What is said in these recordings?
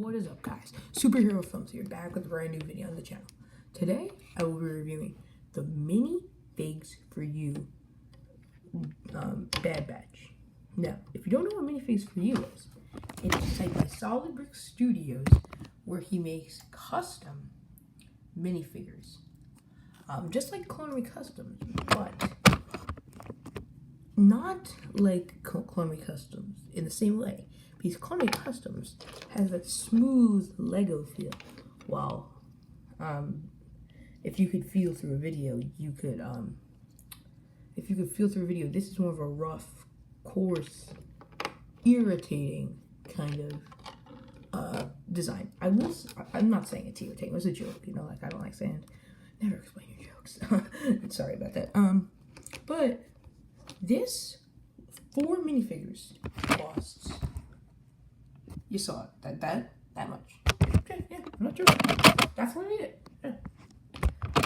What is up, guys? Superhero Films here, back with a brand new video on the channel. Today, I will be reviewing the Minifigs4u Bad Batch. Now, if you don't know what Minifigs4u is, it's made by Solid Brick Studios, where he makes custom minifigures. Just like Clone Me Customs, but not like Clone Me Customs in the same way. Because Clone Me Customs has that smooth Lego feel. While, if you could feel through a video, this is more of a rough, coarse, irritating kind of design. I'm not saying it's irritating. It was a joke, you know, like I don't like saying, never explain your jokes. Sorry about that. But this 4 minifigures costs, you saw it, that much. Okay, yeah, I'm not joking. That's what I did. Yeah.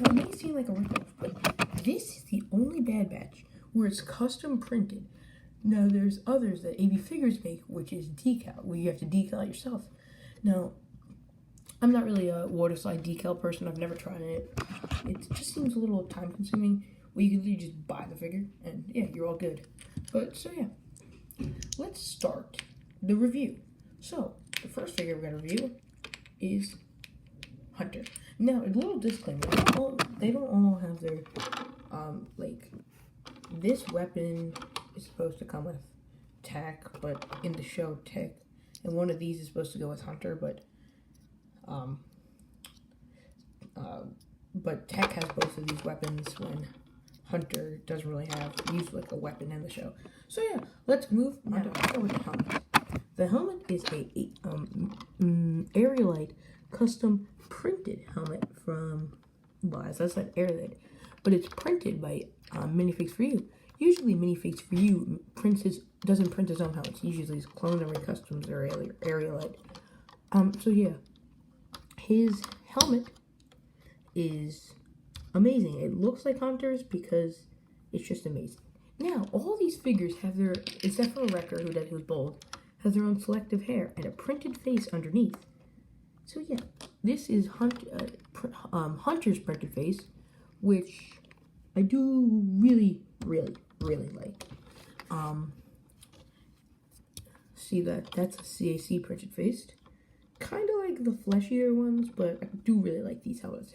Now, it may seem like a ripoff, but this is the only Bad Batch where it's custom printed. Now, there's others that AB Figures make, which is decal, where you have to decal it yourself. Now, I'm not really a water slide decal person. I've never tried it. It just seems a little time consuming, where you can literally just buy the figure, and yeah, you're all good. But, so yeah, let's start the review. So, the first figure we're going to review is Hunter. Now, a little disclaimer, they don't all have their, like, this weapon is supposed to come with Tech, but in the show, Tech, and one of these is supposed to go with Hunter, but Tech has both of these weapons when Hunter doesn't really use like a weapon in the show. So yeah, let's move on to with the helmet. The helmet is a Aerolite custom printed helmet from, well, as I said, Aerolite, but it's printed by Minifigs4u. Usually Minifigs4u doesn't print his own helmets. Usually his Clone Me Customs or Aerolite. So yeah, his helmet is amazing. It looks like Hunter's because it's just amazing. Now, all these figures have their, except for Wrecker, who's bold, has their own selective hair and a printed face underneath. So yeah, this is Hunter's printed face, which I do really like. See that's a CAC printed face. Kind of like the fleshier ones, but I do really like these helmets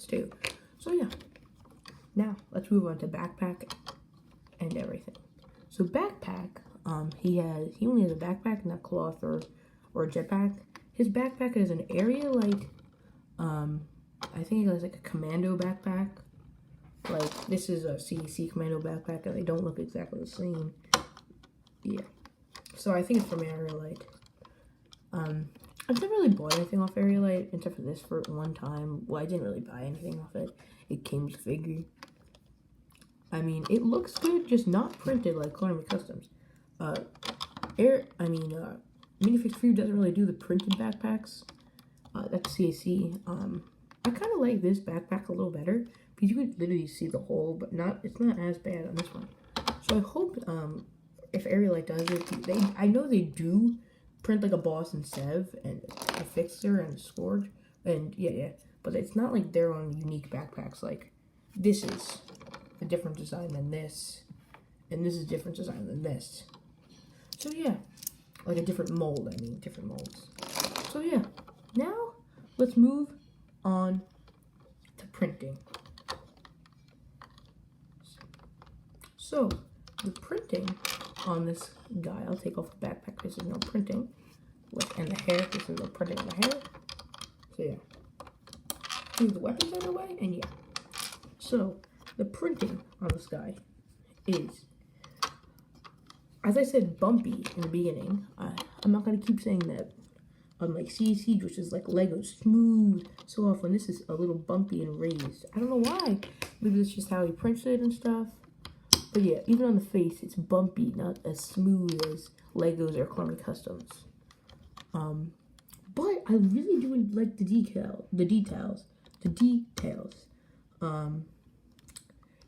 too. So yeah, now let's move on to backpack and everything. So backpack, he only has a backpack, not cloth or a jetpack. His backpack is an Aerolite, I think it has like a commando backpack. Like, this is a CEC commando backpack, and they don't look exactly the same. Yeah. So I think it's from Aerolite. I've never really bought anything off Aerolite, except for this for one time. Well, I didn't really buy anything off it. It came with the figure. I mean, it looks good, just not printed like Clone Me Customs. Minifigs4u doesn't really do the printed backpacks. That's CAC. I kind of like this backpack a little better, because you could literally see the hole, but it's not as bad on this one. So I hope, if Aerolite does it, I know they do print like a Boss and Sev, and a Fixer and a Scourge, and yeah, but it's not like their own unique backpacks. Like, this is a different design than this, and this is a different design than this. So yeah, like a different mold, different molds. So yeah, now let's move on to printing. So, the printing on this guy, I'll take off the backpack because there's no printing. And the hair, because there's no printing on the hair. So yeah. Move the weapons out of the way, and yeah. So, the printing on this guy is, as I said, bumpy in the beginning. I'm not going to keep saying that. Unlike CEC, which is like Lego, smooth, soft, when this is a little bumpy and raised. I don't know why. Maybe that's just how he prints it and stuff. But yeah, even on the face, it's bumpy, not as smooth as Legos or Clone Me Customs. But I really do like the details.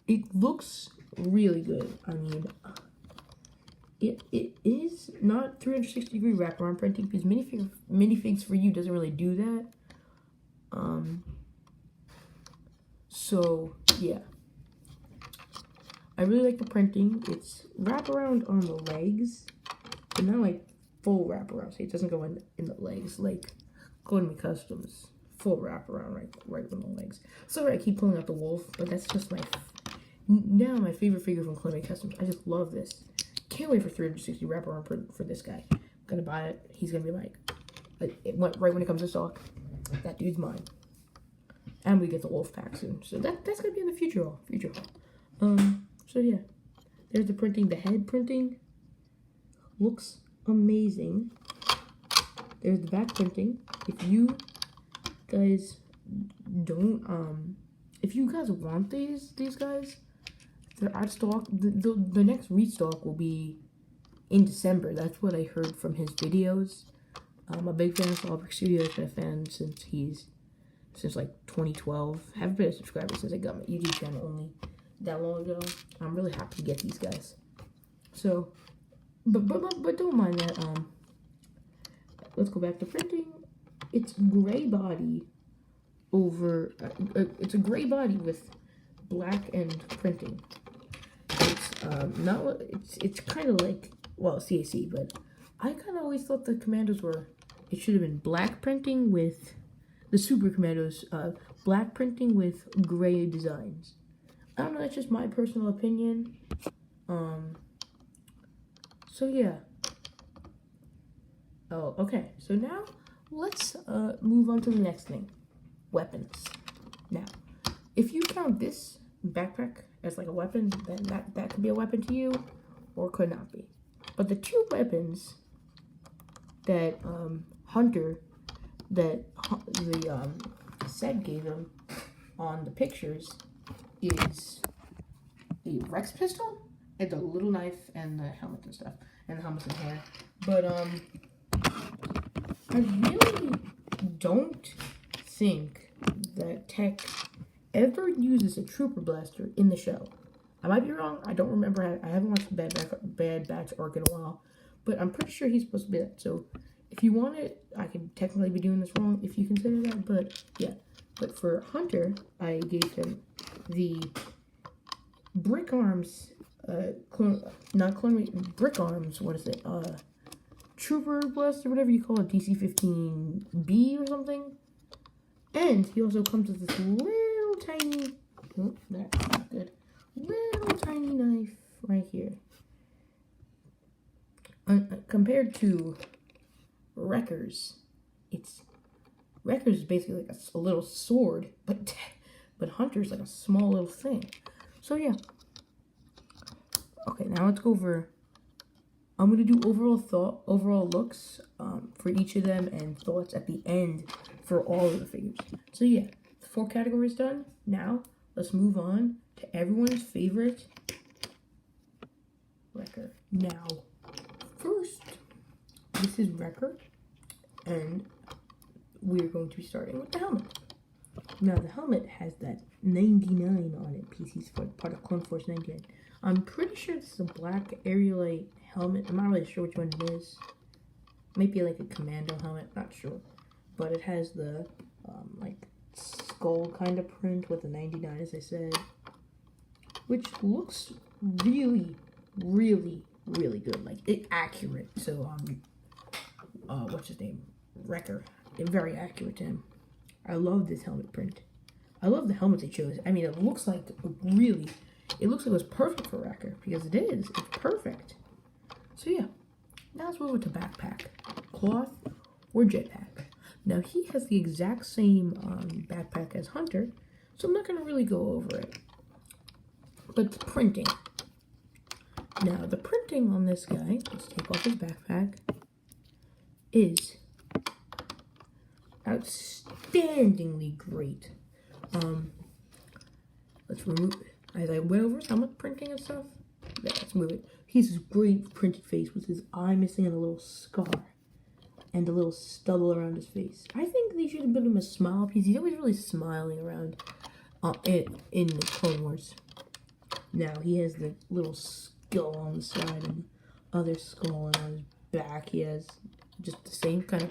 It looks really good. I mean, it is not 360-degree wraparound printing because Minifigs4u doesn't really do that. So yeah, I really like the printing. It's wraparound on the legs, but not like full wraparound. So it doesn't go in the legs like Clothing Customs full wraparound right on the legs. Sorry, I keep pulling out the wolf, but that's just my favorite figure from Clothing Customs. I just love this. Can't wait for 360 wraparound print for this guy. I'm gonna buy it. He's gonna be like, right when it comes to stock, that dude's mine. And we get the wolf pack soon, so that's gonna be in the future haul. So yeah, there's the printing. The head printing looks amazing. There's the back printing. If you guys don't, if you guys want these guys, they're out of stock. The next restock will be in December. That's what I heard from his videos. I'm a big fan of Fabric Studios. Been a fan since like 2012. Haven't been a subscriber since I got my YouTube channel only that long ago. I'm really happy to get these guys. So, but don't mind that. Let's go back to printing. It's gray body over. It's a gray body with black and printing. It's not. It's kind of like, well, CAC, but I kind of always thought the Commandos were. It should have been black printing with the Super Commandos. Black printing with gray designs. I don't know. That's just my personal opinion. So yeah. Oh, okay. So now let's move on to the next thing. Weapons. Now, if you count this backpack as like a weapon, then that could be a weapon to you, or could not be. But the two weapons that Hunter, that the set gave him on the pictures is the Rex pistol and the little knife and the helmet and stuff, and the helmets and hair. But I really don't think that Tech ever uses a Trooper Blaster in the show. I might be wrong. I don't remember. I haven't watched Bad Batch arc in a while, but I'm pretty sure he's supposed to be that. So if you want it, I could technically be doing this wrong if you consider that. But yeah. But for Hunter, I gave him the Brick Arms, Brick Arms. What is it? Trooper Blaster, whatever you call it, DC-15B or something. And he also comes with this little tiny, oh, that's not good, little tiny knife right here. Compared to Wrecker's, Wrecker's is basically like a little sword, but Hunter's like a small little thing. So yeah. Okay, now let's go over. I'm gonna do overall looks for each of them, and thoughts at the end for all of the figures. So yeah, the 4 categories done. Now let's move on to everyone's favorite Wrecker. Now, first, this is Wrecker, and we're going to be starting with the helmet. Now the helmet has that 99 on it. PC's part of Clone Force 99. I'm pretty sure this is a black Aerolite helmet. I'm not really sure which one it is. Might be like a commando helmet, not sure. But it has the like skull kind of print with the 99, as I said, which looks really, really, really good. Like accurate. So what's his name? Wrecker. Very accurate to him. I love this helmet print. I love the helmet they chose. I mean, it looks like really. It looks like it was perfect for Wrecker, because it is. It's perfect. So yeah, now let's move on to backpack. Cloth or jetpack. Now he has the exact same backpack as Hunter, so I'm not going to really go over it. But the printing. Now the printing on this guy, let's take off his backpack, is outstandingly great. Let's remove it. As I went over some of the printing and stuff, yeah, let's move it. He's this great printed face with his eye missing and a little scar and a little stubble around his face. I think they should have put him a smile because he's always really smiling around in the Clone Wars. Now he has the little skull on the side and other skull, and on his back he has just the same kind of,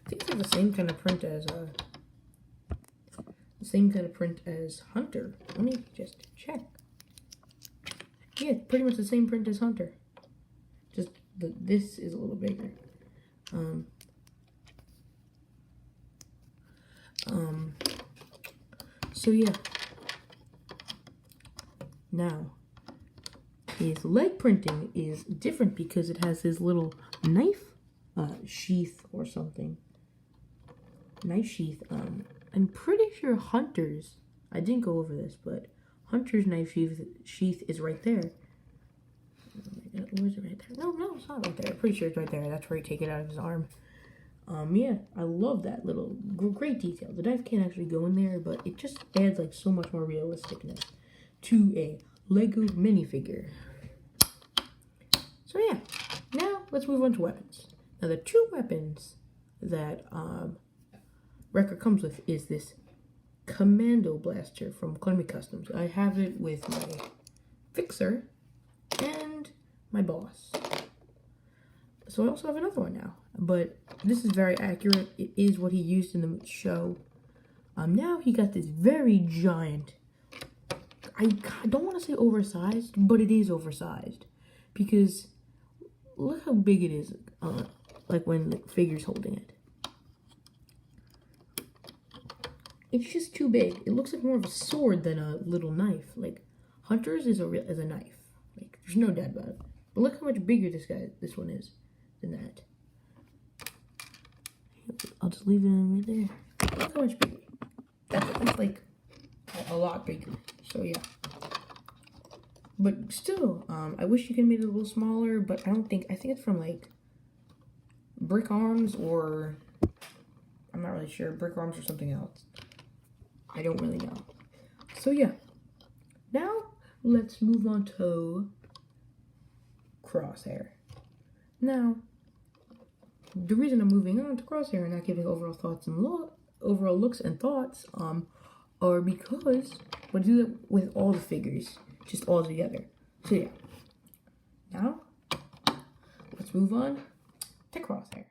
I think it's like the same kind of print as Hunter. Let me just check. Yeah, pretty much the same print as Hunter. Just this is a little bigger. So yeah. Now, his leg printing is different because it has his little knife sheath or something. Knife sheath. I'm pretty sure Hunter's, I didn't go over this, but Hunter's knife sheath is right there. Or is it right there? No, it's not right there. I'm pretty sure it's right there. That's where he take it out of his arm. Yeah, I love that little, great detail. The knife can't actually go in there, but it just adds like so much more realisticness to a Lego minifigure. So yeah, now let's move on to weapons. Now the two weapons that Wrecker comes with is this Commando Blaster from Columbia Customs. I have it with my Fixer and my Boss. So I also have another one now, but this is very accurate. It is what he used in the show. Now he got this very giant, I don't want to say oversized, but it is oversized. Because look how big it is, like when the figure's holding it. It's just too big. It looks like more of a sword than a little knife. Like, Hunter's is a knife. Like, there's no doubt about it. But look how much bigger this one is than that. I'll just leave it in right there. Look how much bigger. That's like a lot bigger. So yeah. But still, I wish you could make it a little smaller, but I think it's from like Brick Arms, or I'm not really sure, Brick Arms or something else. I don't really know. So yeah. Now let's move on to Crosshair. Now, the reason I'm moving on to Crosshair and not giving overall thoughts and overall looks and thoughts are because we'll do that with all the figures, just all together. So yeah. Now let's move on to Crosshair.